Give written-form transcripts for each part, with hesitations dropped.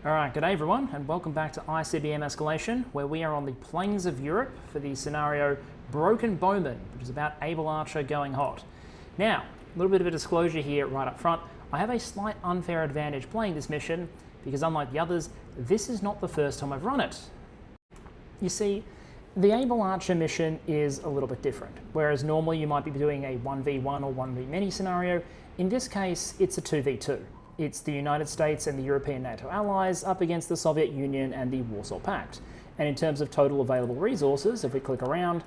Alright, g'day everyone, and welcome back to ICBM Escalation, where we are on the plains of Europe for the scenario Broken Bowman, which is about Able Archer going hot. Now, a little bit of a disclosure here right up front. I have a slight unfair advantage playing this mission, because unlike the others, this is not the first time I've run it. You see, the Able Archer mission is a little bit different. Whereas normally you might be doing a 1v1 or 1v many scenario, in this case it's a 2v2. It's the United States and the European NATO allies up against the Soviet Union and the Warsaw Pact. And in terms of total available resources, if we click around,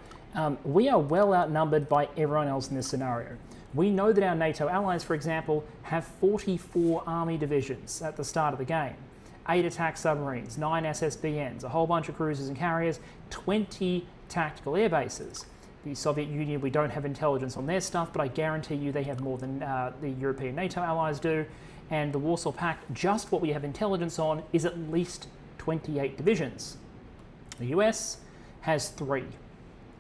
we are well outnumbered by everyone else in this scenario. We know that our NATO allies, for example, have 44 army divisions at the start of the game, 8 attack submarines, 9 SSBNs, a whole bunch of cruisers and carriers, 20 tactical air bases. The Soviet Union, we don't have intelligence on their stuff, but I guarantee you they have more than the European NATO allies do. And the Warsaw Pact, just what we have intelligence on, is at least 28 divisions. The US has 3.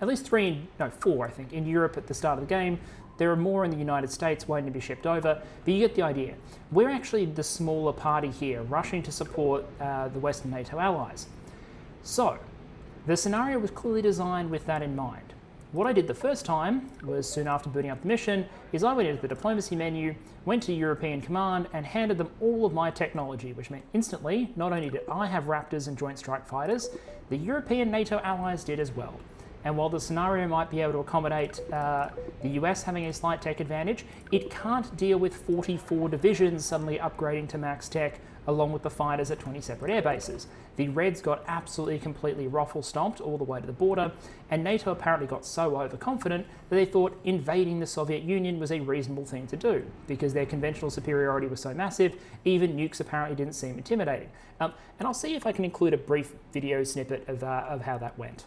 At least 4 I think, in Europe at the start of the game. There are more in the United States waiting to be shipped over, but you get the idea. We're actually the smaller party here, rushing to support the Western NATO allies. So, the scenario was clearly designed with that in mind. What I did the first time was, soon after booting up the mission, is I went into the diplomacy menu, went to European Command, and handed them all of my technology, which meant instantly, not only did I have Raptors and Joint Strike Fighters, the European NATO allies did as well. And while the scenario might be able to accommodate the US having a slight tech advantage, it can't deal with 44 divisions suddenly upgrading to max tech, along with the fighters at 20 separate air bases. The Reds got absolutely completely ruffle-stomped all the way to the border, and NATO apparently got so overconfident that they thought invading the Soviet Union was a reasonable thing to do, because their conventional superiority was so massive, even nukes apparently didn't seem intimidating. And I'll see if I can include a brief video snippet of how that went.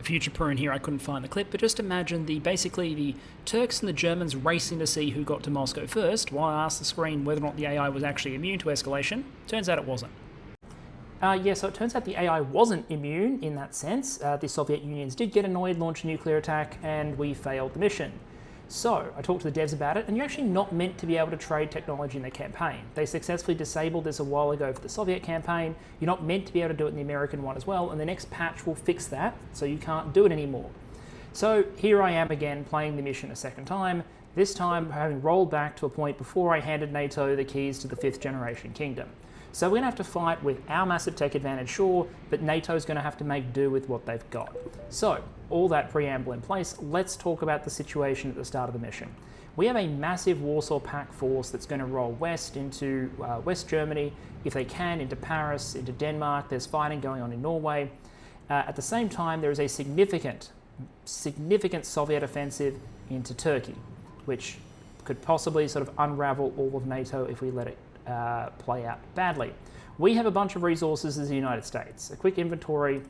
Future prune here, I couldn't find the clip, but just imagine basically the Turks and the Germans racing to see who got to Moscow first, while I asked the screen whether or not the AI was actually immune to escalation. Turns out it wasn't. Yeah, so it turns out the AI wasn't immune in that sense. The Soviet Unions did get annoyed, launch a nuclear attack, and we failed the mission. So I talked to the devs about it, and you're actually not meant to be able to trade technology in the campaign. They successfully disabled this a while ago for the Soviet campaign. You're not meant to be able to do it in the American one as well, and the next patch will fix that, so you can't do it anymore. So here I am again playing the mission a second time, this time having rolled back to a point before I handed NATO the keys to the 5th generation kingdom. So we're going to have to fight with our massive tech advantage, sure, but NATO's going to have to make do with what they've got. So, all that preamble in place, let's talk about the situation at the start of the mission. We have a massive Warsaw Pact force that's going to roll west into West Germany, if they can, into Paris, into Denmark. There's fighting going on in Norway. At the same time, there is a significant Soviet offensive into Turkey, which could possibly sort of unravel all of NATO if we let it play out badly. We have a bunch of resources as the United States. A quick inventory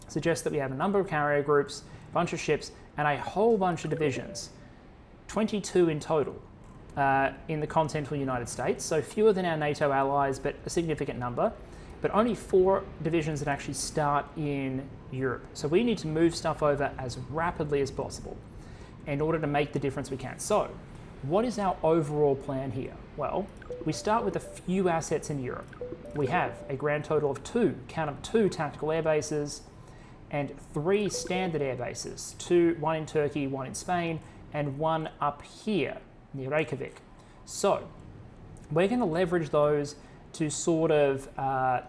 suggests that we have a number of carrier groups, a bunch of ships, and a whole bunch of divisions. 22 in total in the continental United States, so fewer than our NATO allies, but a significant number, but only 4 divisions that actually start in Europe. So we need to move stuff over as rapidly as possible in order to make the difference we can. So, what is our overall plan here? Well, we start with a few assets in Europe. We have a grand total of 2, count them, 2 tactical air bases and 3 standard air bases, 1 in Turkey, 1 in Spain, and 1 up here near Reykjavik. So, we're going to leverage those to sort of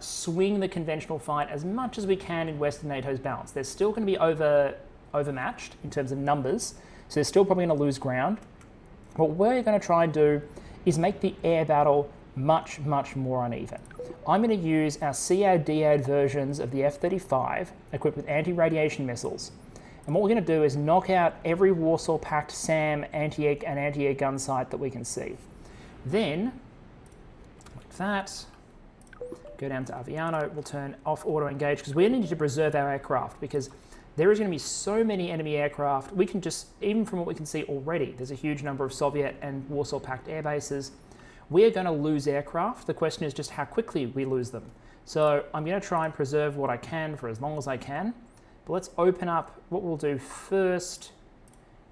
swing the conventional fight as much as we can in Western NATO's balance. They're still going to be overmatched in terms of numbers, so they're still probably going to lose ground. What we're going to try and do is make the air battle much, much more uneven. I'm going to use our CAD versions of the F-35 equipped with anti-radiation missiles. And what we're going to do is knock out every Warsaw Pact SAM anti-air and anti-air gun site that we can see. Then, like that, go down to Aviano, we'll turn off auto engage because we need to preserve our aircraft, because there is going to be so many enemy aircraft. We can just, even from what we can see already, there's a huge number of Soviet and Warsaw Pact air bases. We are going to lose aircraft. The question is just how quickly we lose them. So I'm going to try and preserve what I can for as long as I can. But let's open up, what we'll do first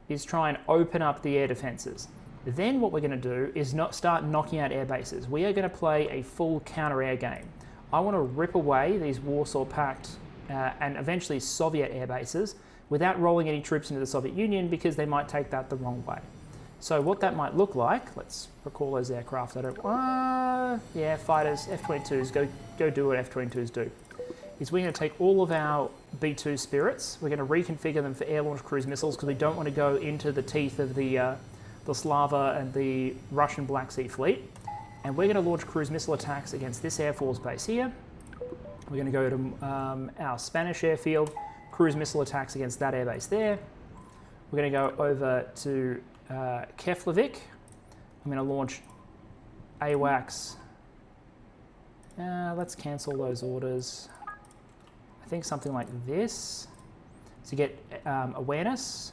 is try and open up the air defenses. Then what we're going to do is start knocking out air bases. We are going to play a full counter-air game. I want to rip away these Warsaw Pact and eventually Soviet air bases without rolling any troops into the Soviet Union because they might take that the wrong way. So what that might look like, let's recall those aircraft. Yeah, fighters, F-22s, go do what F-22s do. Is we're going to take all of our B-2 Spirits, we're going to reconfigure them for air-launched cruise missiles because we don't want to go into the teeth of the Slava and the Russian Black Sea Fleet. And we're going to launch cruise missile attacks against this Air Force base here. We're going to go to our Spanish airfield, cruise missile attacks against that airbase there. We're going to go over to Keflavik. I'm going to launch AWACS. Let's cancel those orders. I think something like this. To get awareness,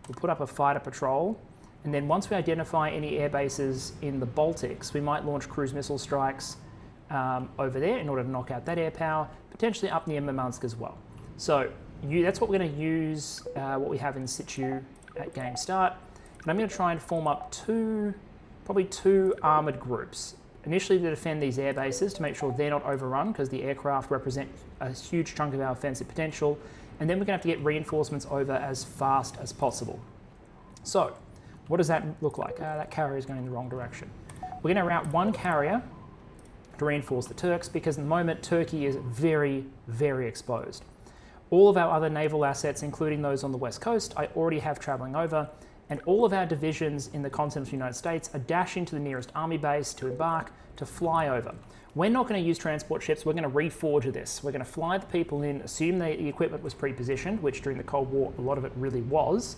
we'll put up a fighter patrol. And then once we identify any air bases in the Baltics, we might launch cruise missile strikes over there in order to knock out that air power, potentially up near Murmansk as well. So that's what we're going to use, what we have in situ at game start. And I'm going to try and form up probably two armoured groups. Initially to defend these air bases to make sure they're not overrun because the aircraft represent a huge chunk of our offensive potential. And then we're going to have to get reinforcements over as fast as possible. So what does that look like? That carrier is going in the wrong direction. We're going to route one carrier to reinforce the Turks because at the moment Turkey is very, very exposed. All of our other naval assets, including those on the west coast, I already have travelling over, and all of our divisions in the continental United States are dashing to the nearest army base to embark, to fly over. We're not going to use transport ships, we're going to reforge this. We're going to fly the people in, assume the equipment was pre-positioned, which during the Cold War a lot of it really was,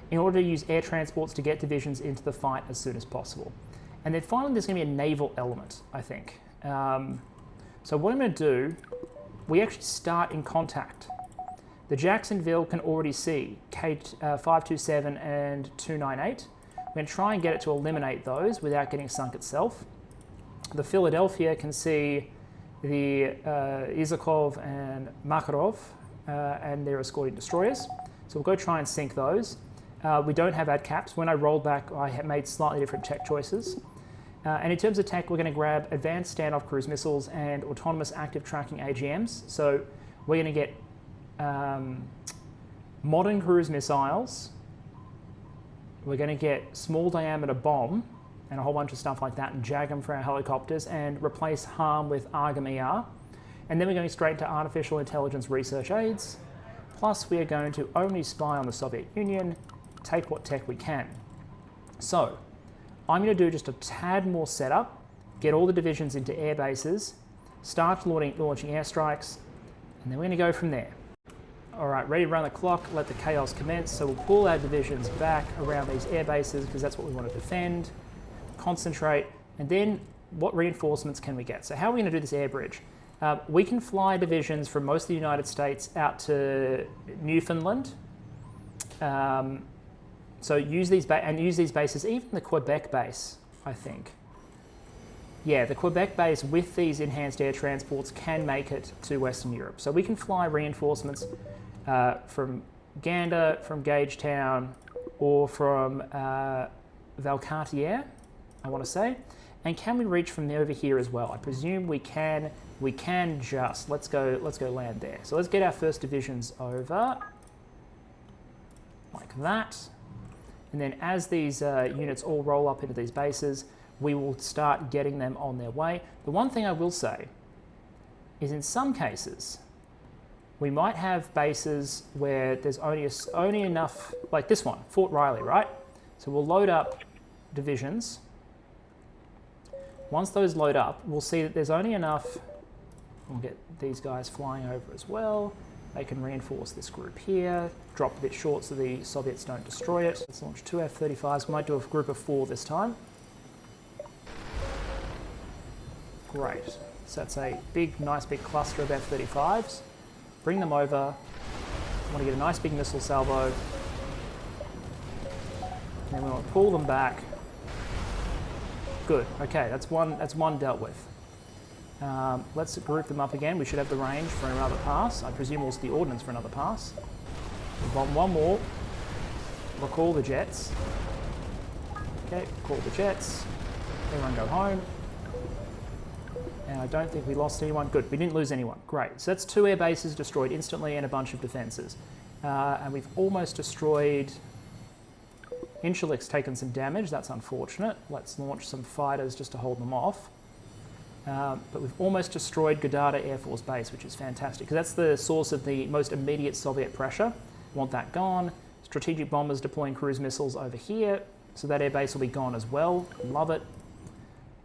in order to use air transports to get divisions into the fight as soon as possible. And then finally there's going to be a naval element, I think. So what I'm going to do, we actually start in contact. The Jacksonville can already see K527 and 298. We're going to try and get it to eliminate those without getting sunk itself. The Philadelphia can see the Izakov and Makarov and their escorting destroyers. So we'll go try and sink those. We don't have ad caps. When I rolled back, I had made slightly different tech choices. And in terms of tech, we're going to grab advanced standoff cruise missiles and autonomous active tracking AGMs. So we're going to get modern cruise missiles. We're going to get small diameter bomb and a whole bunch of stuff like that and JAGM for our helicopters and replace HARM with ARGM-ER. And then we're going straight to artificial intelligence research aids. Plus we are going to only spy on the Soviet Union, take what tech we can. So I'm going to do just a tad more setup, get all the divisions into air bases, start launching airstrikes, and then we're going to go from there. All right, ready to run the clock, let the chaos commence. So we'll pull our divisions back around these air bases because that's what we want to defend, concentrate, and then what reinforcements can we get? So how are we going to do this air bridge? We can fly divisions from most of the United States out to Newfoundland. So use these bases, even the Quebec base, I think. Yeah, the Quebec base with these enhanced air transports can make it to Western Europe. So we can fly reinforcements from Gander, from Gagetown, or from Valcartier, I want to say. And can we reach from over here as well? I presume we can. We can just. Let's go land there. So let's get our first divisions over, like that. And then as these units all roll up into these bases, we will start getting them on their way. The one thing I will say is in some cases, we might have bases where there's only enough, like this one, Fort Riley, right? So we'll load up divisions. Once those load up, we'll see that there's only enough. We'll get these guys flying over as well. They can reinforce this group here, drop a bit short so the Soviets don't destroy it. Let's launch 2 F-35s. We might do a group of 4 this time. Great. So that's a nice big cluster of F-35s. Bring them over. I want to get a nice big missile salvo. And then we want to pull them back. Good. Okay, that's one dealt with. Let's group them up again. We should have the range for another pass. I presume also the ordnance for another pass. We'll bomb one more. Recall the jets. Okay, call the jets. Everyone go home. And I don't think we lost anyone. Good, we didn't lose anyone. Great. So that's 2 air bases destroyed instantly and a bunch of defences. And we've almost destroyed... Incirlik's taken some damage. That's unfortunate. Let's launch some fighters just to hold them off. But we've almost destroyed Gudada Air Force Base, which is fantastic, because that's the source of the most immediate Soviet pressure. Want that gone. Strategic bombers deploying cruise missiles over here, so that air base will be gone as well. Love it.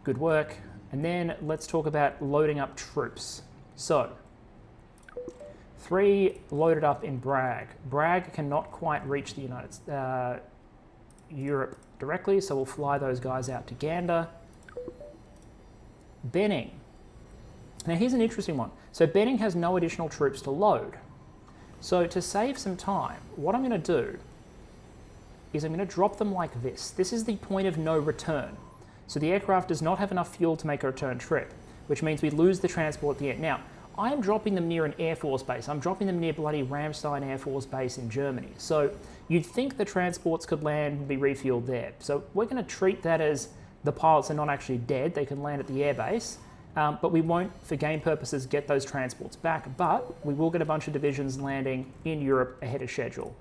Good work. And then let's talk about loading up troops. So, 3 loaded up in Bragg. Bragg cannot quite reach the Europe directly, so we'll fly those guys out to Gander. Benning. Now here's an interesting one. So Benning has no additional troops to load. So to save some time, what I'm going to do is I'm going to drop them like this. This is the point of no return. So the aircraft does not have enough fuel to make a return trip, which means we lose the transport at the end. Now, I'm dropping them near an Air Force base. I'm dropping them near bloody Ramstein Air Force Base in Germany. So you'd think the transports could land and be refueled there. So we're going to treat that as the pilots are not actually dead. They can land at the airbase. But we won't, for game purposes, get those transports back, but we will get a bunch of divisions landing in Europe ahead of schedule.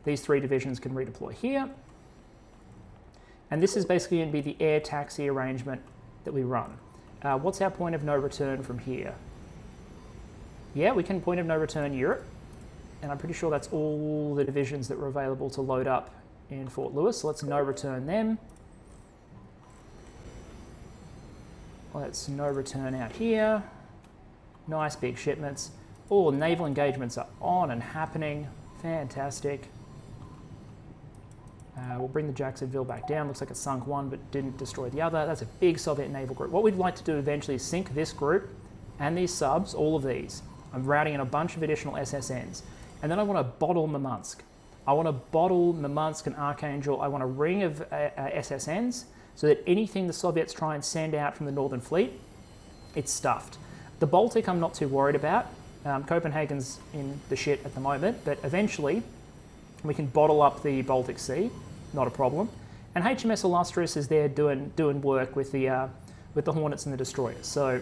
These 3 divisions can redeploy here. And this is basically going to be the air taxi arrangement that we run. What's our point of no return from here? Yeah, we can point of no return Europe. And I'm pretty sure that's all the divisions that were available to load up in Fort Lewis. So let's no return them. Let's no return out here. Nice big shipments. All naval engagements are on and happening. Fantastic. We'll bring the Jacksonville back down. Looks like it sunk one but didn't destroy the other. That's a big Soviet naval group. What we'd like to do eventually is sink this group and these subs, all of these. I'm routing in a bunch of additional SSNs. And then I want to bottle Murmansk. I want to bottle Murmansk and Archangel. I want a ring of SSNs, so that anything the Soviets try and send out from the Northern Fleet, it's stuffed. The Baltic I'm not too worried about. Copenhagen's in the shit at the moment, but eventually we can bottle up the Baltic Sea, not a problem. And HMS Illustrious is there doing work with the Hornets and the destroyers. So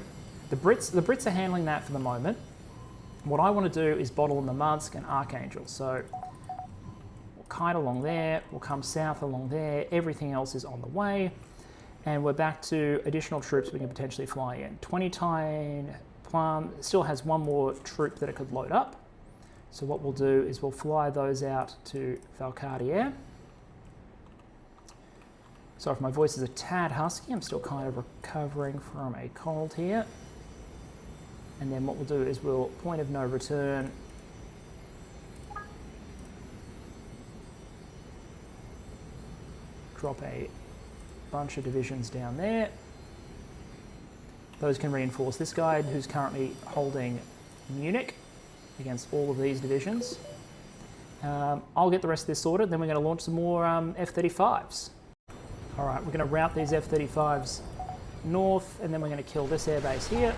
the Brits are handling that for the moment. What I want to do is bottle Murmansk and Archangel. So we'll kite along there, we'll come south along there, everything else is on the way, and we're back to additional troops we can potentially fly in. 20-Tyne Plum still has 1 more troop that it could load up. So what we'll do is we'll fly those out to Valcartier. Sorry if my voice is a tad husky, I'm still kind of recovering from a cold here. And then what we'll do is we'll point of no return. Drop a bunch of divisions down there. Those can reinforce this guy who's currently holding Munich against all of these divisions. I'll get the rest of this sorted, then we're going to launch some more F-35s. All right, we're going to route these F-35s north, and then we're going to kill this airbase here.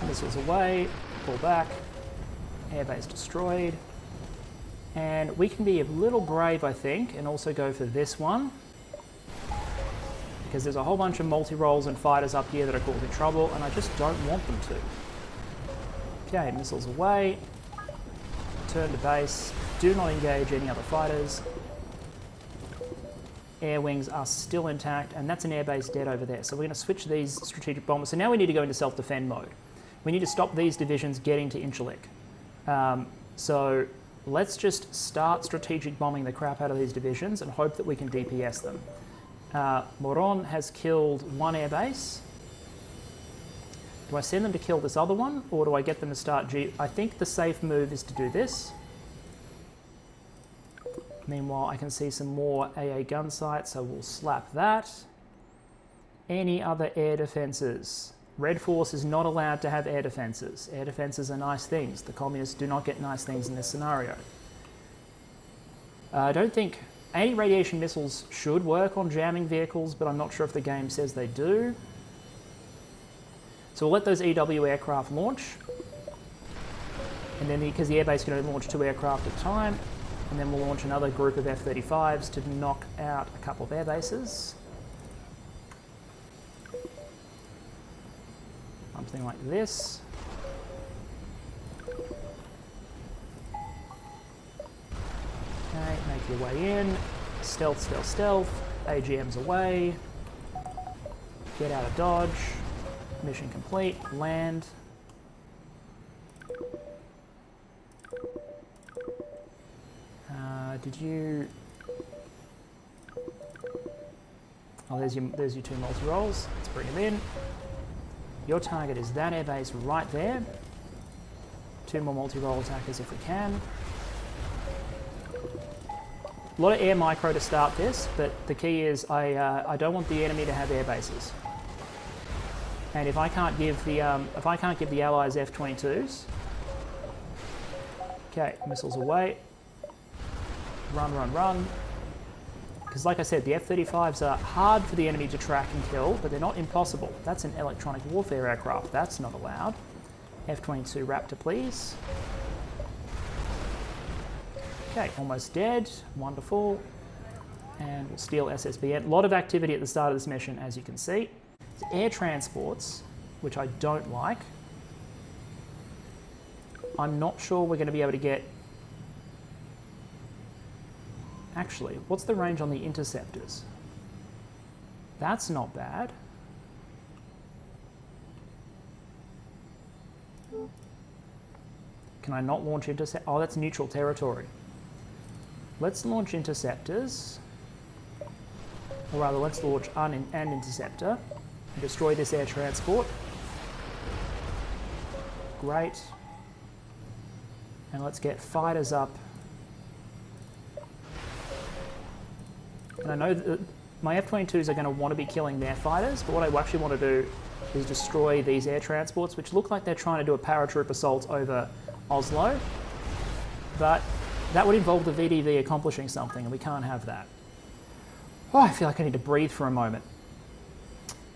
Missiles away, pull back, airbase destroyed. And we can be a little brave, I think, and also go for this one, because there's a whole bunch of multi-rolls and fighters up here that are causing trouble, and I just don't want them to. Okay, missiles away, turn to base, do not engage any other fighters. Air wings are still intact, and that's an airbase dead over there. So we're going to switch these strategic bombers. So now we need to go into self-defend mode. We need to stop these divisions getting to Incirlik. So let's just start strategic bombing the crap out of these divisions and hope that we can DPS them. Moron has killed 1 airbase. Do I send them to kill this other one, or do I get them to start I think the safe move is to do this. Meanwhile, I can see some more AA gun sites, so we'll slap that. Any other air defences? Red Force is not allowed to have air defences. Air defences are nice things. The communists do not get nice things in this scenario. I don't think anti-radiation missiles should work on jamming vehicles, but I'm not sure if the game says they do. So we'll let those EW aircraft launch. And then because the airbase can only launch 2 aircraft at a time, and then we'll launch another group of F-35s to knock out a couple of air bases. Something like this. Okay, make your way in. Stealth, stealth, stealth. AGM's away. Get out of dodge. Mission complete. Land. Did you... Oh, there's your two multi-rolls. Let's bring them in. Your target is that airbase right there. Two more multi-roll attackers if we can. A lot of air micro to start this, but the key is I don't want the enemy to have air bases. And if I can't give the allies F-22s, okay, missiles away. Run, run, run. Because like I said, the F-35s are hard for the enemy to track and kill, but they're not impossible. That's an electronic warfare aircraft. That's not allowed. F-22 Raptor, please. Okay, almost dead. Wonderful. And we'll steal SSBN. A lot of activity at the start of this mission, as you can see. It's air transports, which I don't like. I'm not sure we're going to be able to get... Actually, what's the range on the interceptors? That's not bad. Can I not launch intercept? Oh, that's neutral territory. Let's launch interceptors. Or rather, let's launch an interceptor and destroy this air transport. Great. And let's get fighters up. And I know that my F-22s are going to want to be killing their fighters, but what I actually want to do is destroy these air transports, which look like they're trying to do a paratroop assault over Oslo. But that would involve the VDV accomplishing something, and we can't have that. Oh, I feel like I need to breathe for a moment.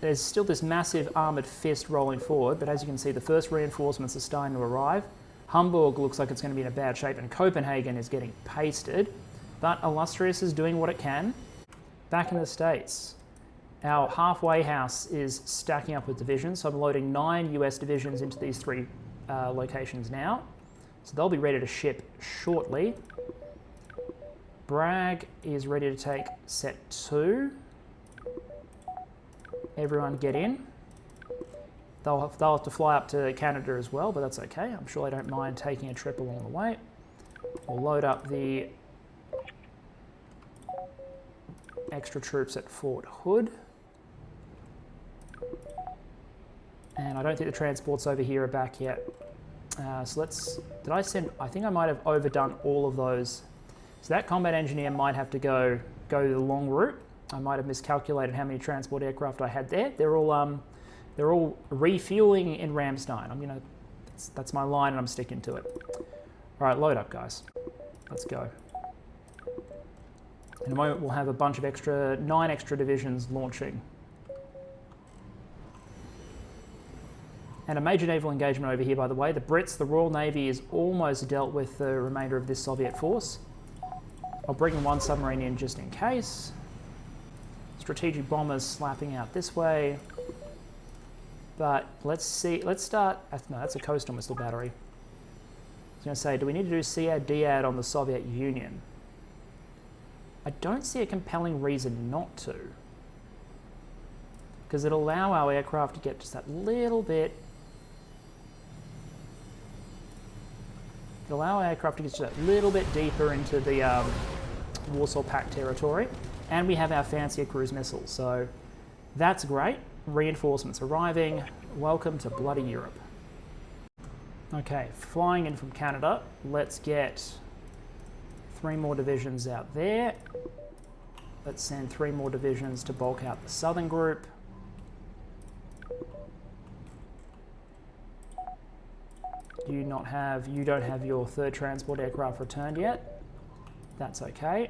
There's still this massive armoured fist rolling forward, but as you can see, the first reinforcements are starting to arrive. Hamburg looks like it's going to be in a bad shape, and Copenhagen is getting pasted. But Illustrious is doing what it can. Back in the States, our halfway house is stacking up with divisions, so I'm loading 9 US divisions into these 3 locations now. So they'll be ready to ship shortly. Bragg is ready to take set 2. Everyone get in. They'll have to fly up to Canada as well, but that's okay. I'm sure they don't mind taking a trip along the way. We'll load up the extra troops at Fort Hood. And I don't think the transports over here are back yet. So let's, I think I might have overdone all of those. So that combat engineer might have to go the long route. I might have miscalculated how many transport aircraft I had there. They're all refueling in Ramstein. That's my line and I'm sticking to it. All right, load up, guys. Let's go. In a moment, we'll have a bunch of 9 extra divisions launching. And a major naval engagement over here, by the way. The Brits, the Royal Navy, is almost dealt with the remainder of this Soviet force. I'll bring 1 submarine in just in case. Strategic bombers slapping out this way. But let's start... No, that's a coastal missile battery. I was going to say, do we need to do SEAD, DEAD on the Soviet Union? I don't see a compelling reason not to. Because it'll allow our aircraft to get just that little bit... It'll allow our aircraft to get just that little bit deeper into the Warsaw Pact territory. And we have our fancier cruise missiles, so that's great. Reinforcements arriving. Welcome to bloody Europe. Okay, flying in from Canada, let's get 3 more divisions out there. Let's send 3 more divisions to bulk out the southern group. You don't have your 3rd transport aircraft returned yet. That's okay.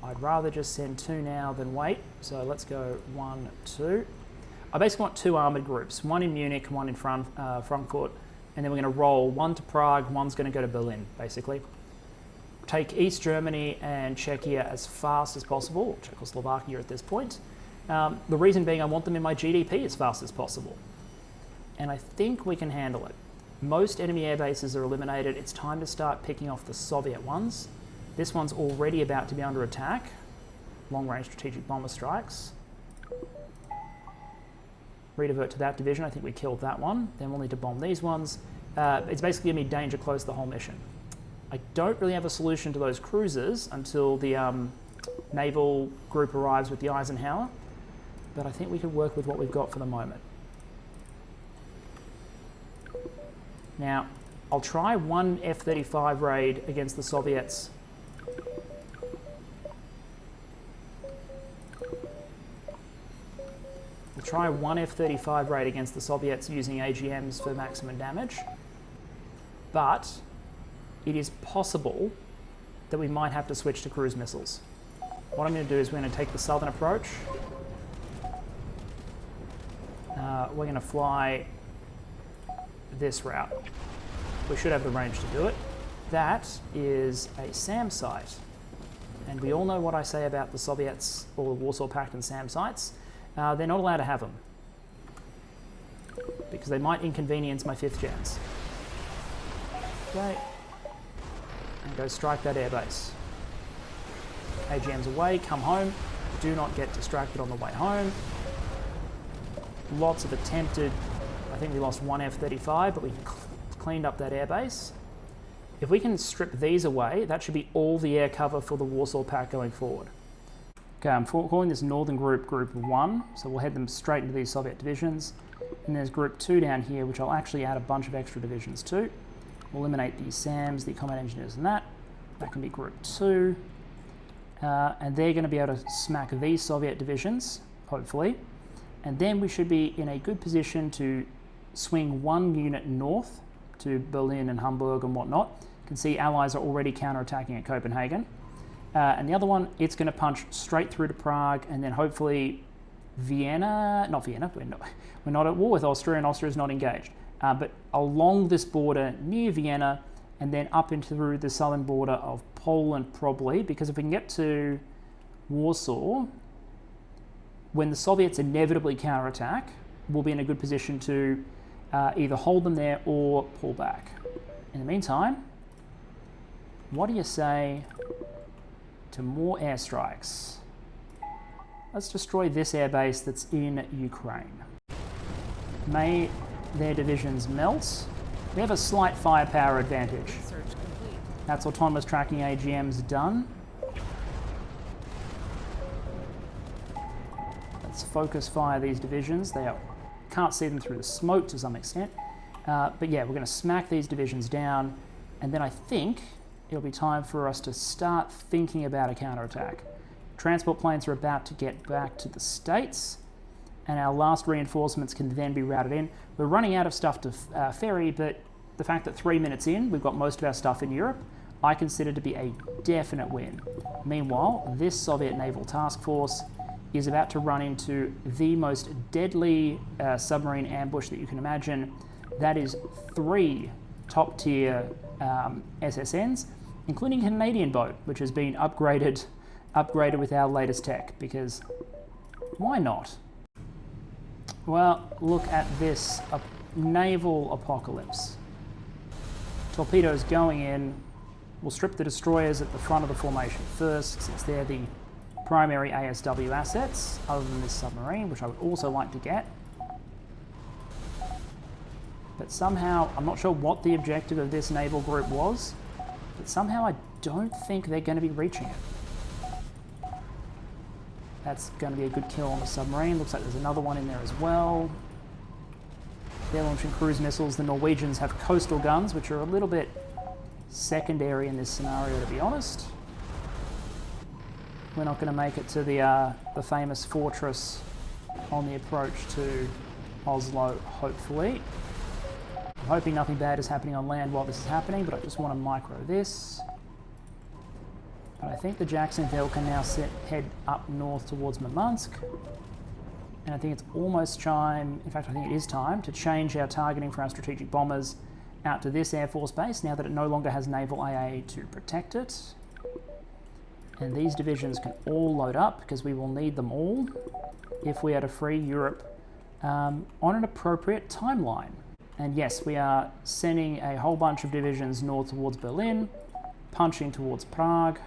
I'd rather just send 2 now than wait. So let's go 1, 2. I basically want 2 armoured groups, 1 in Munich, 1 in Frankfurt, and then we're going to roll 1 to Prague, 1's going to go to Berlin, basically. take East Germany and Czechia as fast as possible, or Czechoslovakia at this point. The reason being I want them in my GDP as fast as possible. And I think we can handle it. Most enemy air bases are eliminated. It's time to start picking off the Soviet ones. This one's already about to be under attack. Long-range strategic bomber strikes. Redivert to that division. I think we killed that one. Then we'll need to bomb these ones. It's basically going to be danger close the whole mission. I don't really have a solution to those cruisers until the naval group arrives with the Eisenhower, but I think we can work with what we've got for the moment. Now, I'll try one F-35 raid against the Soviets. We'll try one F-35 raid against the Soviets using AGMs for maximum damage, but it is possible that we might have to switch to cruise missiles. What I'm going to do is we're going to take the southern approach. We're going to fly this route. We should have the range to do it. That is a SAM site. And we all know what I say about the Soviets, or the Warsaw Pact and SAM sites. They're not allowed to have them, because they might inconvenience my 5th gens. Okay. And go strike that airbase. AGM's away, come home. Do not get distracted on the way home. Lots of attempted, I think we lost one F-35, but we cleaned up that airbase. If we can strip these away, that should be all the air cover for the Warsaw Pact going forward. Okay, I'm calling this northern group Group 1, so we'll head them straight into these Soviet divisions. And there's Group 2 down here, which I'll actually add a bunch of extra divisions to. We'll eliminate the SAMs, the combat engineers and that. That can be Group 2. And they're going to be able to smack these Soviet divisions, hopefully. And then we should be in a good position to swing one unit north to Berlin and Hamburg and whatnot. You can see Allies are already counterattacking at Copenhagen. And the other one, it's going to punch straight through to Prague, and then hopefully Vienna, not Vienna, we're not at war with Austria, and Austria is not engaged. But along this border near Vienna, and then up into through the southern border of Poland probably, because if we can get to Warsaw, when the Soviets inevitably counterattack, we'll be in a good position to either hold them there or pull back. In the meantime, what do you say to more airstrikes? Let's destroy this airbase that's in Ukraine. May their divisions melt. We have a slight firepower advantage. That's autonomous tracking AGMs done. Let's focus fire these divisions. Can't see them through the smoke to some extent. But yeah, we're going to smack these divisions down, and then I think it'll be time for us to start thinking about a counterattack. Transport planes are about to get back to the States, and our last reinforcements can then be routed in. We're running out of stuff to ferry, but the fact that 3 minutes in, we've got most of our stuff in Europe, I consider to be a definite win. Meanwhile, this Soviet naval task force is about to run into the most deadly submarine ambush that you can imagine. That is 3 top-tier SSNs, including a Canadian boat, which has been upgraded with our latest tech, because why not? Well, look at this naval apocalypse. Torpedoes going in. We'll strip the destroyers at the front of the formation first, since they're the primary ASW assets, other than this submarine, which I would also like to get. But somehow, I'm not sure what the objective of this naval group was, but somehow I don't think they're going to be reaching it. That's going to be a good kill on the submarine. Looks like there's another one in there as well. They're launching cruise missiles. The Norwegians have coastal guns, which are a little bit secondary in this scenario, to be honest. We're not going to make it to the famous fortress on the approach to Oslo, hopefully. I'm hoping nothing bad is happening on land while this is happening, but I just want to micro this. But I think the Jacksonville can now head up north towards Murmansk. And I think it's almost time, in fact I think it is time, to change our targeting for our strategic bombers out to this Air Force base now that it no longer has naval AA to protect it. And these divisions can all load up because we will need them all if we are to free Europe on an appropriate timeline. And yes, we are sending a whole bunch of divisions north towards Berlin, punching towards Prague.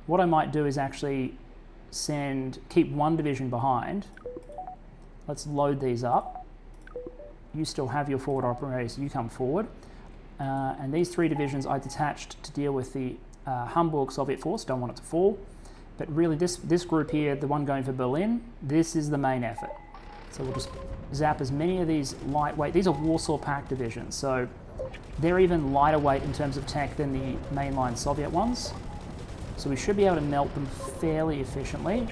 What I might do is actually keep one division behind. Let's load these up. You still have your forward operators, you come forward. And these 3 divisions I detached to deal with the Hamburg Soviet force, don't want it to fall. But really this group here, the one going for Berlin, this is the main effort. So we'll just zap as many of these lightweight, these are Warsaw Pact divisions, so they're even lighter weight in terms of tech than the mainline Soviet ones. So we should be able to melt them fairly efficiently.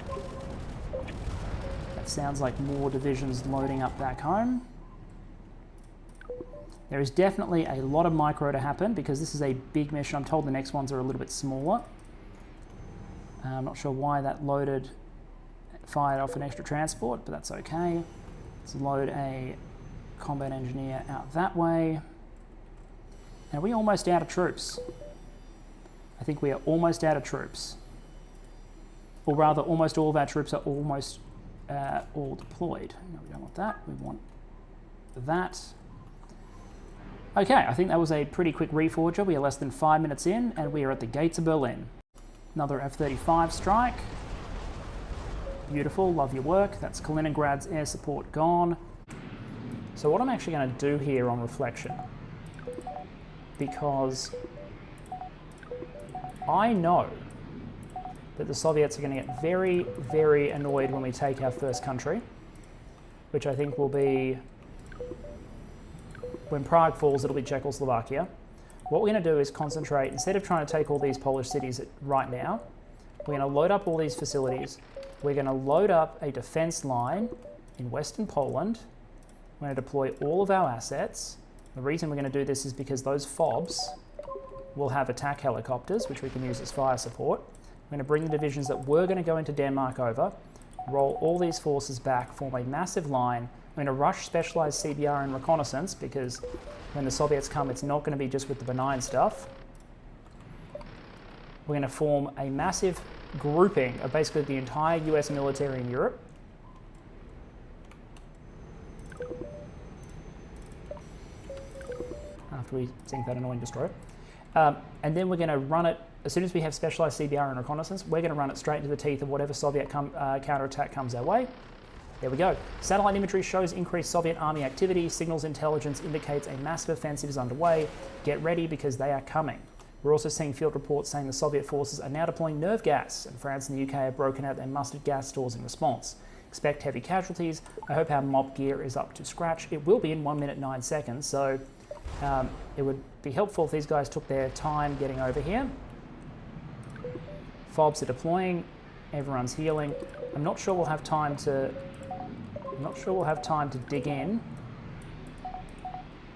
That sounds like more divisions loading up back home. There is definitely a lot of micro to happen because this is a big mission. I'm told the next ones are a little bit smaller. I'm not sure why that fired off an extra transport, but that's okay. Let's load a combat engineer out that way. And are we almost out of troops? I think we are almost out of troops. Or rather, almost all of our troops are almost all deployed. No, we don't want that. We want that. Okay, I think that was a pretty quick reforger. We are less than 5 minutes in, and we are at the gates of Berlin. Another F-35 strike. Beautiful, love your work. That's Kaliningrad's air support gone. So what I'm actually going to do here on reflection, because I know that the Soviets are going to get very, very annoyed when we take our first country, which I think will be, when Prague falls, it'll be Czechoslovakia. What we're going to do is concentrate, instead of trying to take all these Polish cities right now, we're going to load up all these facilities. We're going to load up a defense line in Western Poland. We're going to deploy all of our assets. The reason we're going to do this is because those FOBs will have attack helicopters, which we can use as fire support. We're going to bring the divisions that were going to go into Denmark over, roll all these forces back, form a massive line. We're going to rush specialized CBR and reconnaissance because when the Soviets come, it's not going to be just with the benign stuff. We're going to form a massive grouping of basically the entire US military in Europe. After we sink that annoying destroyer. And then we're going to run it, as soon as we have specialized CBR and reconnaissance, we're going to run it straight into the teeth of whatever Soviet counterattack comes our way. There we go. Satellite imagery shows increased Soviet army activity. Signals intelligence indicates a massive offensive is underway. Get ready because they are coming. We're also seeing field reports saying the Soviet forces are now deploying nerve gas, and France and the UK have broken out their mustard gas stores in response. Expect heavy casualties. I hope our mob gear is up to scratch. It will be in 1 minute 9 seconds, so it would be helpful if these guys took their time getting over here. FOBs are deploying. Everyone's healing. I'm not sure we'll have time to dig in,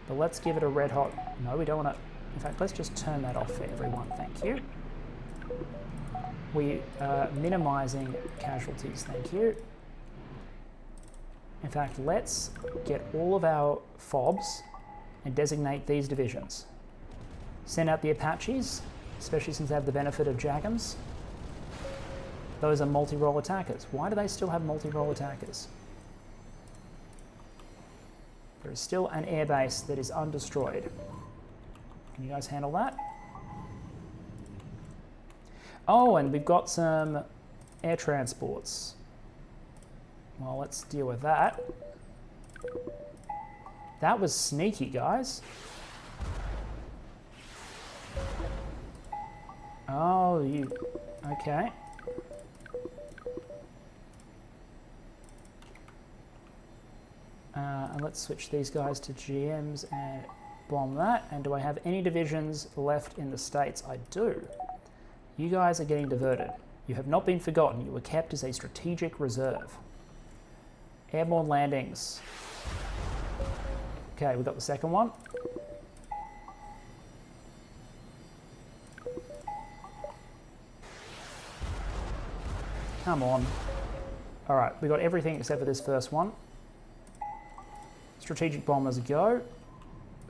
but let's give it a red hot. No, we don't want to. In fact, let's just turn that off for everyone. Thank you. We are minimizing casualties. Thank you. In fact, let's get all of our FOBs and designate these divisions. Send out the Apaches, especially since they have the benefit of JAGMs. Those are multi-role attackers. Why do they still have multi-role attackers? There is still an airbase that is undestroyed. Can you guys handle that? Oh, and we've got some air transports. Well, let's deal with that. That was sneaky, guys. Oh, you... Okay. And let's switch these guys to GMs and bomb that. And do I have any divisions left in the States? I do. You guys are getting diverted. You have not been forgotten. You were kept as a strategic reserve. Airborne landings. Okay, we got the second one. Come on. All right, we got everything except for this first one. Strategic bombers go.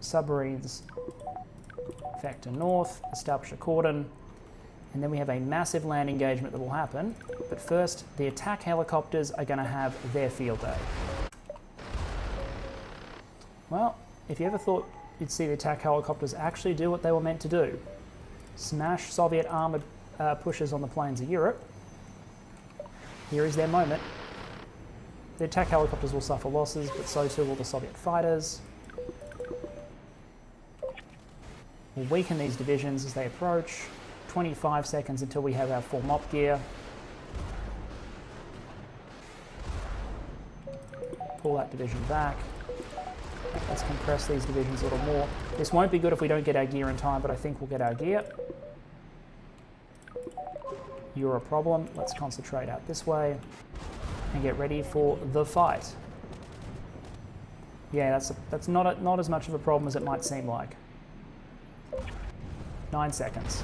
submarines vector north, establish a cordon, and then we have a massive land engagement that will happen. But first, the attack helicopters are going to have their field day. Well, if you ever thought you'd see the attack helicopters actually do what they were meant to do, smash Soviet armoured pushes on the plains of Europe, here is their moment. The attack helicopters will suffer losses, but so too will the Soviet fighters. We'll weaken these divisions as they approach. 25 seconds until we have our full mop gear. Pull that division back. Let's compress these divisions a little more. This won't be good if we don't get our gear in time, but I think we'll get our gear. You're a problem. Let's concentrate out this way and get ready for the fight. Yeah, that's not as much of a problem as it might seem like. 9 seconds.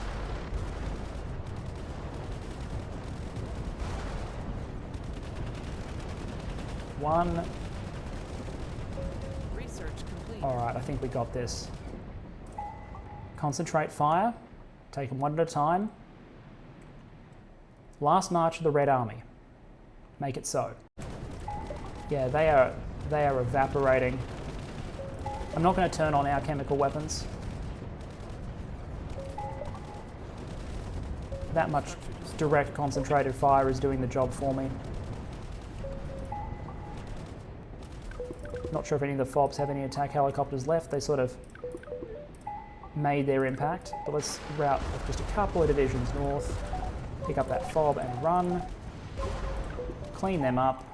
One. Research complete. All right, I think we got this. Concentrate fire. Take them one at a time. Last march of the Red Army. Make it so. Yeah, they are evaporating. I'm not going to turn on our chemical weapons. That much direct concentrated fire is doing the job for me. Not sure if any of the FOBs have any attack helicopters left. They sort of made their impact. But let's route just a couple of divisions north, pick up that FOB and run, clean them up,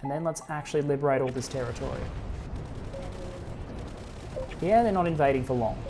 and then let's actually liberate all this territory. Yeah, they're not invading for long.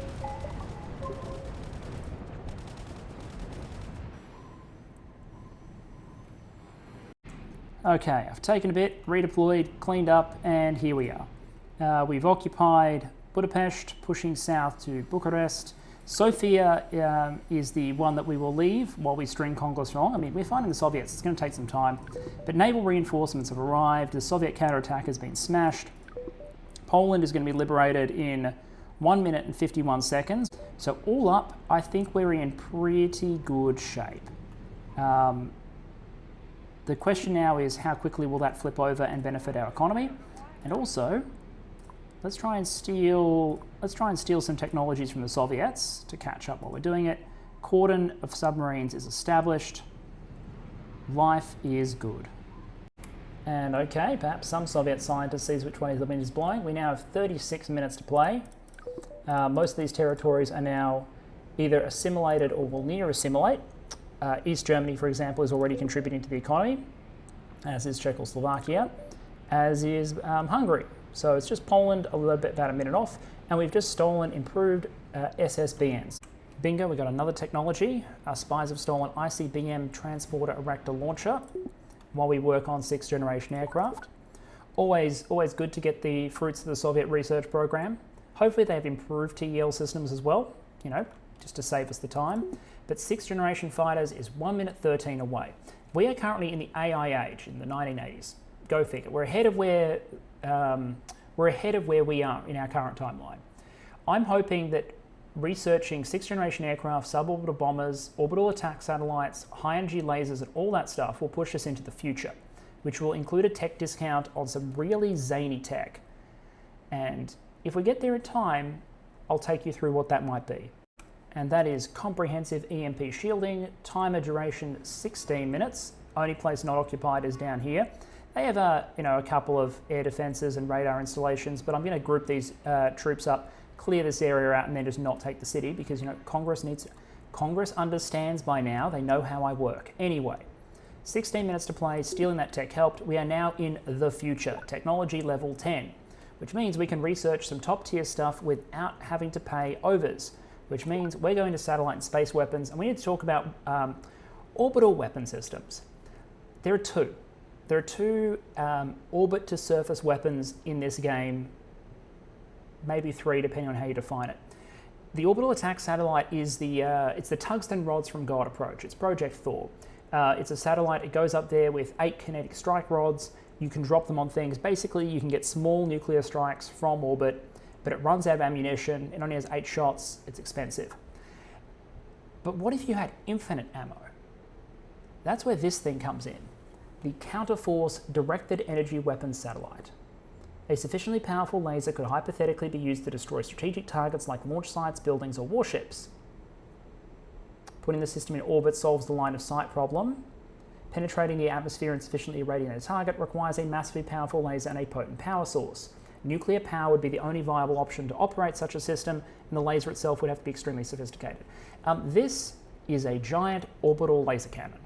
Okay, I've taken a bit, redeployed, cleaned up, and here we are. We've occupied Budapest, pushing south to Bucharest. Sofia is the one that we will leave while we string Congress along. I mean, we're fighting the Soviets, it's going to take some time. But naval reinforcements have arrived, the Soviet counterattack has been smashed. Poland is going to be liberated in 1 minute and 51 seconds. So all up, I think we're in pretty good shape. The question now is how quickly will that flip over and benefit our economy? And also, let's try and steal some technologies from the Soviets to catch up while we're doing it. Cordon of submarines is established. Life is good. And okay, perhaps some Soviet scientist sees which way the wind is blowing. We now have 36 minutes to play. Most of these territories are now either assimilated or will near assimilate. East Germany, for example, is already contributing to the economy, as is Czechoslovakia, as is Hungary. So it's just Poland, a little bit about a minute off, and we've just stolen improved SSBNs. Bingo, we got another technology. Our spies have stolen ICBM transporter Raptor launcher while we work on 6th generation aircraft. Always good to get the fruits of the Soviet research program. Hopefully they have improved TEL systems as well, you know, just to save us the time. But 6th generation fighters is 1 minute 13 away. We are currently in the AI age, in the 1980s. Go figure. We're ahead of where we are in our current timeline. I'm hoping that researching 6th generation aircraft, suborbital bombers, orbital attack satellites, high energy lasers, and all that stuff will push us into the future, which will include a tech discount on some really zany tech. And if we get there in time, I'll take you through what that might be. And that is comprehensive EMP shielding, timer duration 16 minutes. Only place not occupied is down here. They have a couple of air defenses and radar installations, but I'm going to group these troops up, clear this area out, and then just not take the city because Congress understands by now. They know how I work. Anyway, 16 minutes to play. Stealing that tech helped. We are now in the future, technology level 10, which means we can research some top tier stuff without having to pay overs. Which means we're going to satellite and space weapons, and we need to talk about orbital weapon systems. There are two. There are two orbit-to-surface weapons in this game, maybe three, depending on how you define it. The orbital attack satellite is it's the tungsten rods from God approach. It's Project Thor. It's a satellite. It goes up there with 8 kinetic strike rods, you can drop them on things. Basically, you can get small nuclear strikes from orbit, but it runs out of ammunition. It only has 8 shots. It's expensive. But what if you had infinite ammo? That's where this thing comes in. The Counterforce Directed Energy Weapons Satellite. A sufficiently powerful laser could hypothetically be used to destroy strategic targets like launch sites, buildings, or warships. Putting the system in orbit solves the line of sight problem. Penetrating the atmosphere and sufficiently irradiating a target requires a massively powerful laser and a potent power source. Nuclear power would be the only viable option to operate such a system, and the laser itself would have to be extremely sophisticated. This is a giant orbital laser cannon.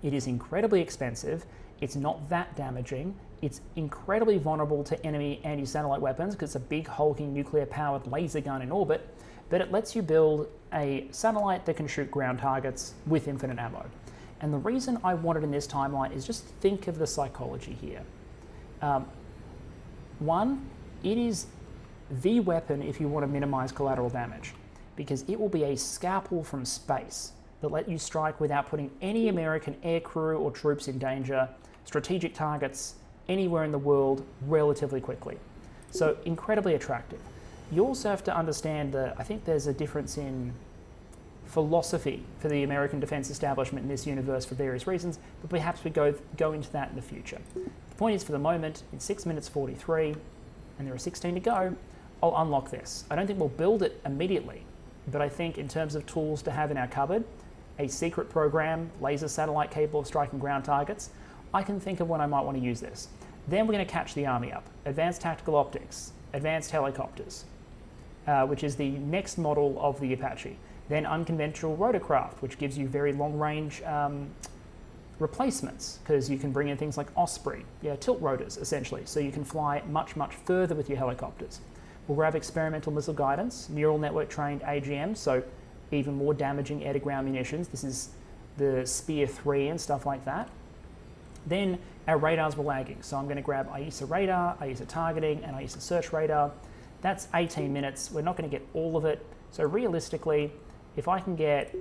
It is incredibly expensive. It's not that damaging. It's incredibly vulnerable to enemy anti-satellite weapons because it's a big hulking nuclear-powered laser gun in orbit, but it lets you build a satellite that can shoot ground targets with infinite ammo. And the reason I want it in this timeline is just think of the psychology here. One, it is the weapon if you want to minimize collateral damage, because it will be a scalpel from space that let you strike without putting any American air crew or troops in danger, strategic targets anywhere in the world relatively quickly. So incredibly attractive. You also have to understand that I think there's a difference in philosophy for the American defense establishment in this universe for various reasons, but perhaps we go into that in the future. The point is, for the moment, in 6 minutes 43, and there are 16 to go, I'll unlock this. I don't think we'll build it immediately, but I think in terms of tools to have in our cupboard, a secret program, laser satellite capable of striking ground targets, I can think of when I might want to use this. Then we're going to catch the army up. Advanced tactical optics, advanced helicopters, which is the next model of the Apache. Then unconventional rotorcraft, which gives you very long-range replacements, because you can bring in things like Osprey, tilt rotors, essentially, so you can fly much, much further with your helicopters. We'll grab experimental missile guidance, neural network-trained AGM, so even more damaging air-to-ground munitions. This is the Spear 3 and stuff like that. Then our radars were lagging, so I'm going to grab IESA radar, IESA targeting, and IESA search radar. That's 18 minutes. We're not going to get all of it. So realistically, if I can get,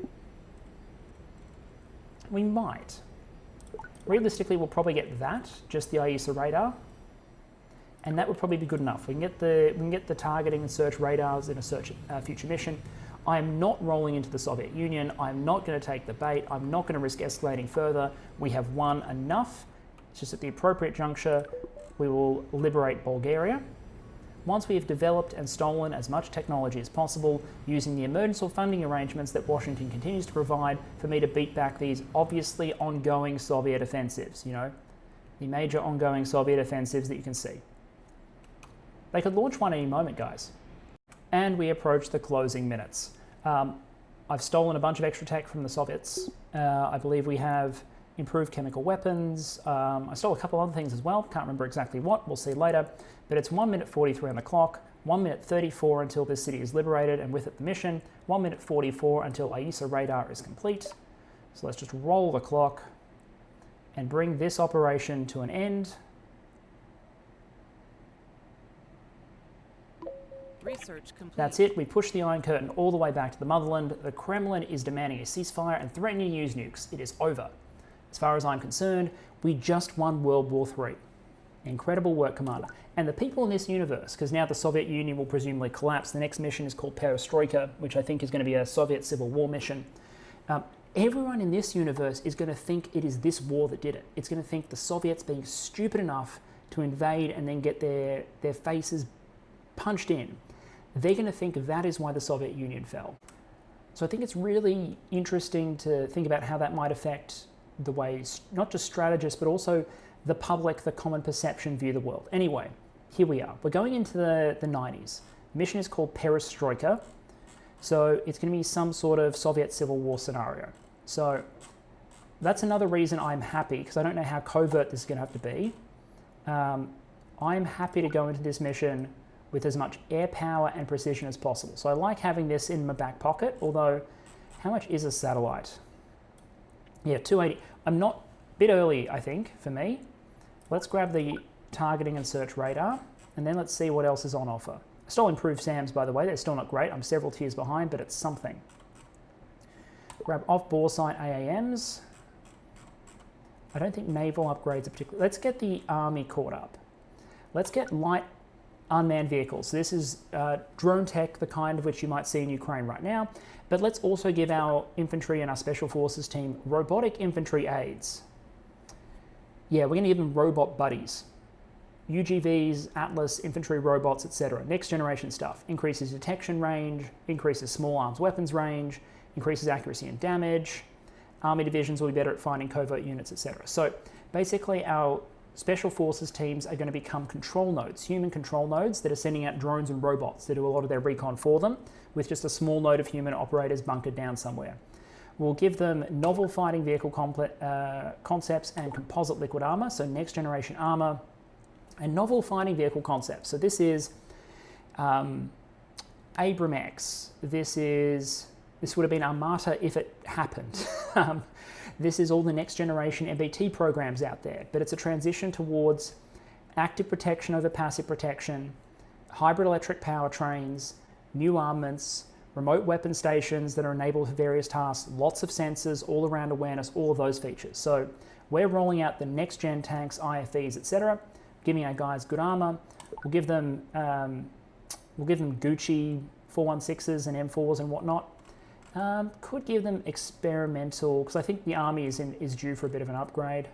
we might. Realistically, we'll probably get that, just the IESA radar, and that would probably be good enough. We can get the targeting and search radars in a search future mission. I am not rolling into the Soviet Union. I'm not going to take the bait. I'm not going to risk escalating further. We have won enough. It's just at the appropriate juncture, we will liberate Bulgaria. Once we have developed and stolen as much technology as possible, using the emergency funding arrangements that Washington continues to provide for me to beat back these obviously ongoing Soviet offensives, the major ongoing Soviet offensives that you can see. They could launch one any moment, guys. And we approach the closing minutes. I've stolen a bunch of extra tech from the Soviets. I believe we have improved chemical weapons. I stole a couple other things as well. Can't remember exactly what. We'll see later. But it's 1 minute 43 on the clock, 1 minute 34 until this city is liberated and with it the mission, 1 minute 44 until IESA radar is complete. So let's just roll the clock and bring this operation to an end. Research complete. That's it. We push the Iron Curtain all the way back to the motherland. The Kremlin is demanding a ceasefire and threatening to use nukes. It is over. As far as I'm concerned, we just won World War III. Incredible work, Commander. And the people in this universe, because now the Soviet Union will presumably collapse, the next mission is called Perestroika, which I think is going to be a Soviet Civil War mission. Everyone in this universe is going to think it is this war that did it. It's going to think the Soviets being stupid enough to invade and then get their faces punched in. They're going to think that is why the Soviet Union fell. So I think it's really interesting to think about how that might affect the way not just strategists, but also the public, the common perception view the world. Anyway, here we are. We're going into the 90s. The mission is called Perestroika. So it's going to be some sort of Soviet Civil War scenario. So that's another reason I'm happy, because I don't know how covert this is going to have to be. I'm happy to go into this mission with as much air power and precision as possible. So I like having this in my back pocket, although how much is a satellite? Yeah, 280. I'm not, a bit early, I think, for me. Let's grab the targeting and search radar, and then let's see what else is on offer. I stole improved SAMs, by the way. They're still not great. I'm several tiers behind, but it's something. Grab off-bore sight AAMs. I don't think naval upgrades are particularly. Let's get the army caught up. Let's get light unmanned vehicles. So this is drone tech, the kind of which you might see in Ukraine right now. But let's also give our infantry and our special forces team robotic infantry aids. Yeah, we're going to give them robot buddies. UGVs, Atlas, infantry robots, etc. Next generation stuff. Increases detection range, increases small arms weapons range, increases accuracy and damage. Army divisions will be better at finding covert units, etc. So basically our special forces teams are going to become control nodes, human control nodes that are sending out drones and robots to do a lot of their recon for them, with just a small node of human operators bunkered down somewhere. We'll give them novel fighting vehicle concepts and composite liquid armor, so next generation armor, and novel fighting vehicle concepts. So this is Abram X. This would have been Armata if it happened. This is all the next generation MBT programs out there, but it's a transition towards active protection over passive protection, hybrid electric powertrains, new armaments, remote weapon stations that are enabled for various tasks, lots of sensors, all around awareness, all of those features. So we're rolling out the next gen tanks, IFVs, etc., giving our guys good armor. We'll give them Gucci 416s and M4s and whatnot. Could give them experimental, because I think the army is due for a bit of an upgrade.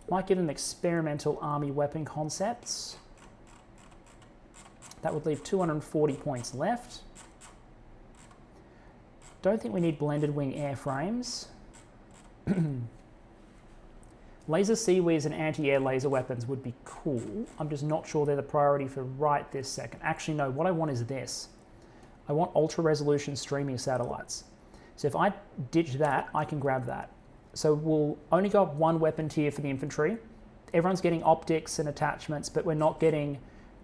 Might give them experimental army weapon concepts. That would leave 240 points left. Don't think we need blended wing airframes. Laser CWIs and anti-air laser weapons would be cool. I'm just not sure they're the priority for right this second. Actually, no, what I want is this. I want ultra-resolution streaming satellites. So if I ditch that, I can grab that. So we'll only go up one weapon tier for the infantry. Everyone's getting optics and attachments, but we're not getting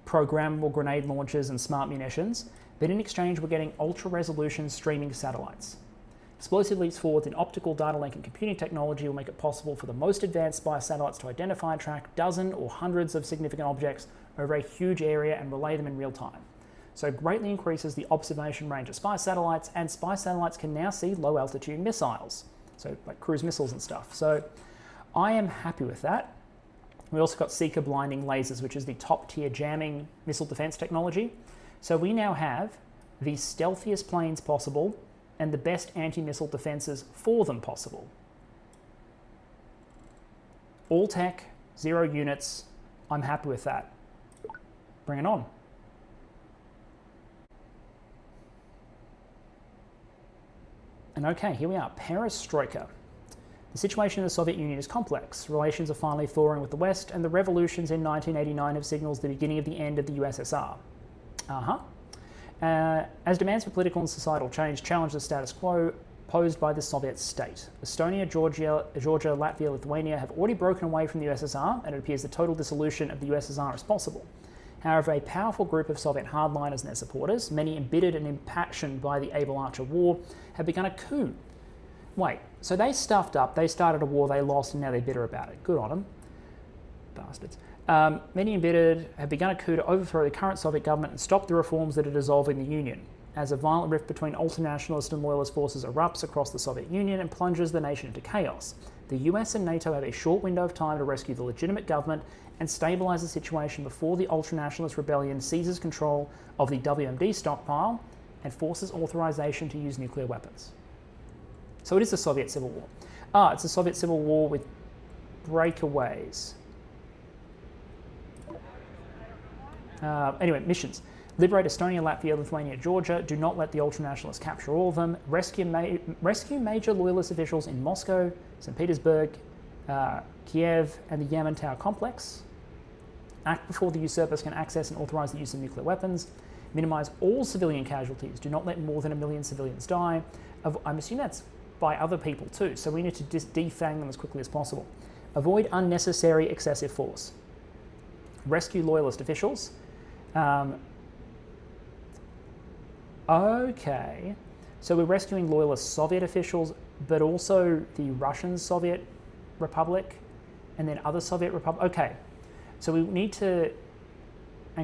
programmable grenade launchers and smart munitions. But in exchange, we're getting ultra-resolution streaming satellites. Explosive leaps forward in optical data link and computing technology will make it possible for the most advanced spy satellites to identify and track dozens or hundreds of significant objects over a huge area and relay them in real time. So it greatly increases the observation range of spy satellites, and spy satellites can now see low altitude missiles, so like cruise missiles and stuff. So I am happy with that. We also got Seeker blinding lasers, which is the top tier jamming missile defense technology. So we now have the stealthiest planes possible and the best anti-missile defenses for them possible. All tech, 0 units. I'm happy with that. Bring it on. And okay, here we are, perestroika. The situation in the Soviet Union is complex. Relations are finally thawing with the West, and the revolutions in 1989 have signaled the beginning of the end of the USSR. As demands for political and societal change challenge the status quo posed by the Soviet state. Estonia, Georgia, Latvia, Lithuania have already broken away from the USSR, and it appears the total dissolution of the USSR is possible. However, a powerful group of Soviet hardliners and their supporters, many embittered and impassioned by the Able Archer War, have begun a coup. Wait, so they stuffed up, they started a war, they lost, and now they're bitter about it. Good on them. Bastards. Many embittered have begun a coup to overthrow the current Soviet government and stop the reforms that are dissolving the Union. As a violent rift between ultranationalist and loyalist forces erupts across the Soviet Union and plunges the nation into chaos, the US and NATO have a short window of time to rescue the legitimate government and stabilise the situation before the ultranationalist rebellion seizes control of the WMD stockpile and forces authorization to use nuclear weapons. So it is the Soviet Civil War. It's a Soviet Civil War with breakaways. Anyway, missions. Liberate Estonia, Latvia, Lithuania, Georgia. Do not let the ultranationalists capture all of them. Rescue major loyalist officials in Moscow, St. Petersburg, Kiev, and the Yamantau complex. Act before the usurpers can access and authorize the use of nuclear weapons. Minimize all civilian casualties. Do not let more than 1 million civilians die. I'm assuming that's by other people too, so we need to defang them as quickly as possible. Avoid unnecessary excessive force. Rescue loyalist officials. Okay, so we're rescuing loyalist Soviet officials, but also the Russian Soviet Republic, and then other Soviet Republic. Okay, so we need to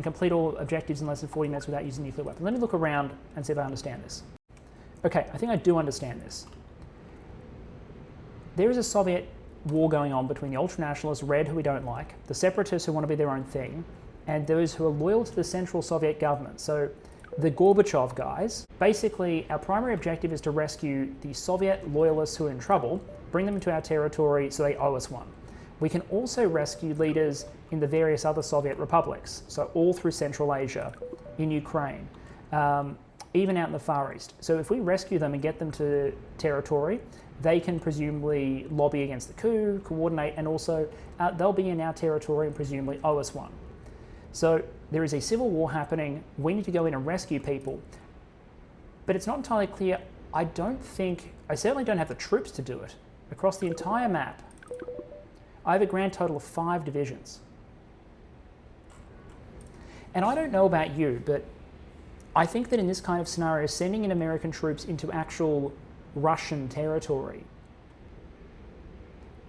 complete all objectives in less than 40 minutes without using nuclear weapons. Let me look around and see if I understand this. Okay, I think I do understand this. There is a Soviet war going on between the ultranationalists, Red, who we don't like, the separatists who want to be their own thing, and those who are loyal to the central Soviet government. So the Gorbachev guys. Basically, our primary objective is to rescue the Soviet loyalists who are in trouble, bring them into our territory so they owe us one. We can also rescue leaders in the various other Soviet republics, so all through Central Asia, in Ukraine, even out in the Far East. So if we rescue them and get them to territory, they can presumably lobby against the coup, coordinate, and also they'll be in our territory and presumably owe us one. So there is a civil war happening. We need to go in and rescue people. But it's not entirely clear. I certainly don't have the troops to do it. Across the entire map, I have a grand total of 5 divisions. And I don't know about you, but I think that in this kind of scenario, sending in American troops into actual Russian territory,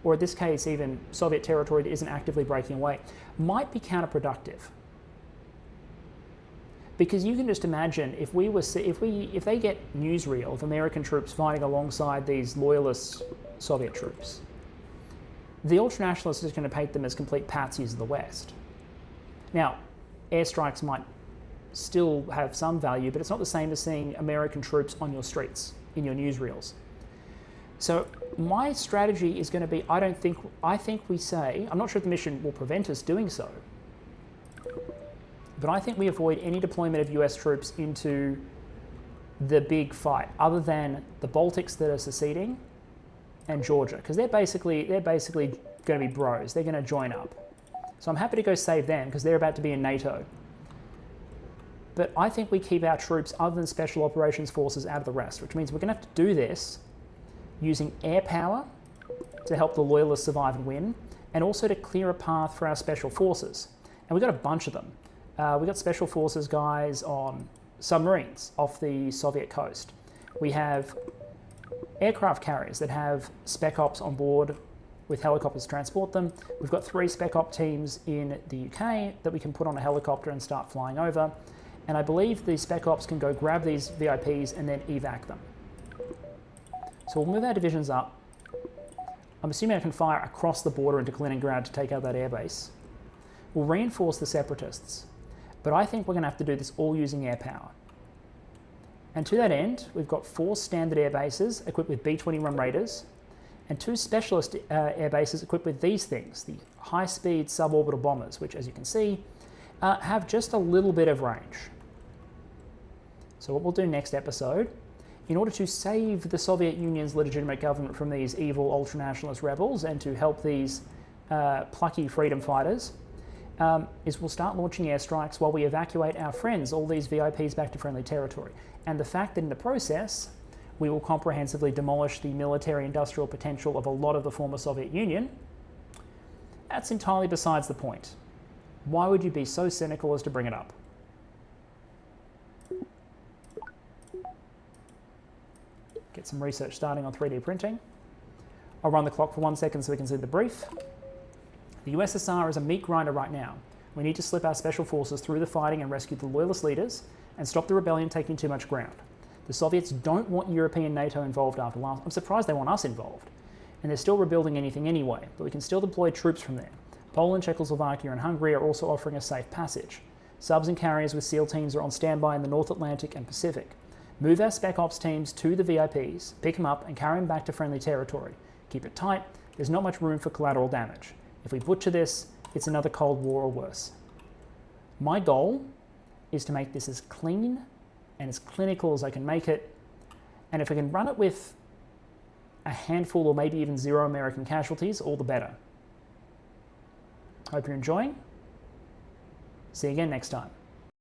or in this case even Soviet territory that isn't actively breaking away, might be counterproductive. Because you can just imagine if they get newsreel of American troops fighting alongside these loyalist Soviet troops, the ultranationalists are going to paint them as complete patsies of the West. Now, airstrikes might still have some value, but it's not the same as seeing American troops on your streets, in your newsreels. So my strategy is going to be, I think we say, I'm not sure if the mission will prevent us doing so, but I think we avoid any deployment of US troops into the big fight, other than the Baltics that are seceding and Georgia, because they're basically going to be bros. They're going to join up. So I'm happy to go save them because they're about to be in NATO. But I think we keep our troops, other than special operations forces, out of the rest, which means we're going to have to do this using air power to help the loyalists survive and win, and also to clear a path for our special forces. And we've got a bunch of them. We've got special forces guys on submarines off the Soviet coast. We have aircraft carriers that have spec ops on board with helicopters to transport them. We've got 3 spec op teams in the UK that we can put on a helicopter and start flying over. And I believe the spec ops can go grab these VIPs and then evac them. So we'll move our divisions up. I'm assuming I can fire across the border into Kaliningrad to take out that airbase. We'll reinforce the separatists, but I think we're going to have to do this all using air power. And to that end, we've got 4 standard air bases equipped with B-21 Raiders, and 2 specialist air bases equipped with these things, the high-speed suborbital bombers, which, as you can see, have just a little bit of range. So what we'll do next episode, in order to save the Soviet Union's legitimate government from these evil ultranationalist rebels and to help these plucky freedom fighters, is we'll start launching airstrikes while we evacuate our friends, all these VIPs, back to friendly territory. And the fact that in the process, we will comprehensively demolish the military-industrial potential of a lot of the former Soviet Union, that's entirely besides the point. Why would you be so cynical as to bring it up? Get some research starting on 3D printing. I'll run the clock for 1 second so we can see the brief. The USSR is a meat grinder right now. We need to slip our special forces through the fighting and rescue the loyalist leaders and stop the rebellion taking too much ground. The Soviets don't want European NATO involved after last. I'm surprised they want us involved. And they're still rebuilding anything anyway, but we can still deploy troops from there. Poland, Czechoslovakia, and Hungary are also offering a safe passage. Subs and carriers with SEAL teams are on standby in the North Atlantic and Pacific. Move our Spec Ops teams to the VIPs, pick them up, and carry them back to friendly territory. Keep it tight. There's not much room for collateral damage. If we butcher this, it's another Cold War or worse. My goal is to make this as clean and as clinical as I can make it. And if I can run it with a handful or maybe even 0 American casualties, all the better. Hope you're enjoying. See you again next time.